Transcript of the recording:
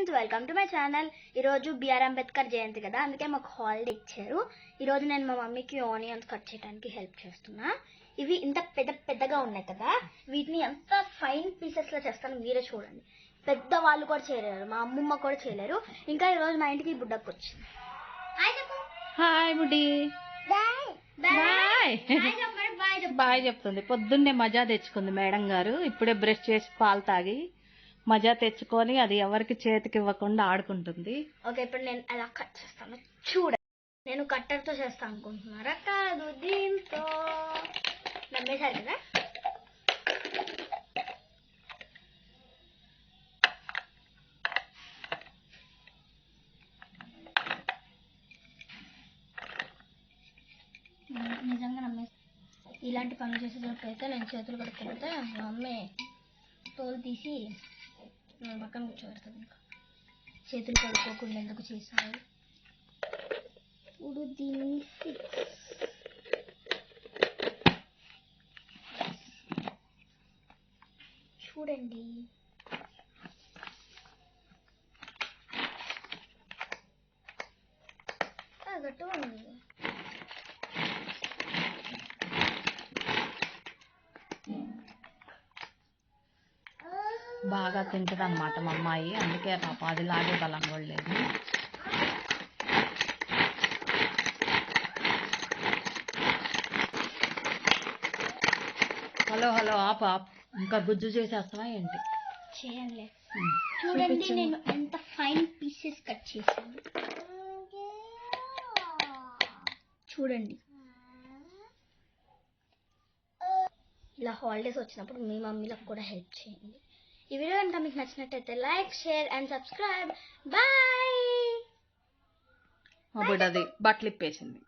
Friends, welcome to my channel. ఈరోజు BR Ambedkar జయంతి కదా, అందుకే మాకు హాలిడే ఇచ్చారు. ఈరోజు నేను మా మమ్మీకి ఆనియన్స్ కట్ చేయడానికి హెల్ప్ చేస్తున్నా. ఇవి ఇంత పెద్దగా ఉన్నాయి కదా, వీటిని ఎంత ఫైన్ పీసెస్లో చేస్తాను మీరే చూడండి. పెద్ద వాళ్ళు కూడా చేయలేరు, మా అమ్మమ్మ కూడా చేయలేరు. ఇంకా ఈరోజు మా ఇంటికి బుడ్డకు వచ్చింది. హాయ్ బుడ్డి, బాయ్ చెప్తుంది. పొద్దున్నే మజా తెచ్చుకుంది మేడం గారు. ఇప్పుడే బ్రష్ చేసి పాలు తాగి మజా తెచ్చుకొని అది ఎవరికి చేతికి ఇవ్వకుండా ఆడుకుంటుంది. ఓకే, ఇప్పుడు నేను అలా కట్ చేస్తాను చూడండి. నేను కట్టర్తో చేస్తాను అనుకుంటున్నారా? కాదు, దీంతో. నమ్మేశారు కదా. నిజంగా నమ్మేసి ఇలాంటి పనులు చేసేటప్పుడైతే నేను చేతులు కడుక్కుంటే మా అమ్మే తోలు తీసి నేను పక్కన కూర్చోబెడతాను. ఇంకా చేతులు కడుక్కోకుండా ఎందుకు చేసాను. ఇప్పుడు దీన్ని చూడండి. గట్టిగా ఉంది. బాగా తింటుంది అనమాట మా అమ్మాయి, అందుకే పాప అది లాగే బలం కూడా లేదు. హలో హలో ఆప్ ఇంకా గుజ్జు చేసేస్తావా ఏంటి? చేయాలి. చూడండి నేను ఎంత ఫైన్ పీసెస్ కట్ చేశాను. చూడండి, ఇలా హాలిడేస్ వచ్చినప్పుడు మీ మమ్మీలకు కూడా హెల్ప్ చేయండి. ఈ వీడియో కనుక మీకు నచ్చినట్టయితే like, share and subscribe. Bye. మా బుడ్డది బట్టలు ఇప్పేసింది.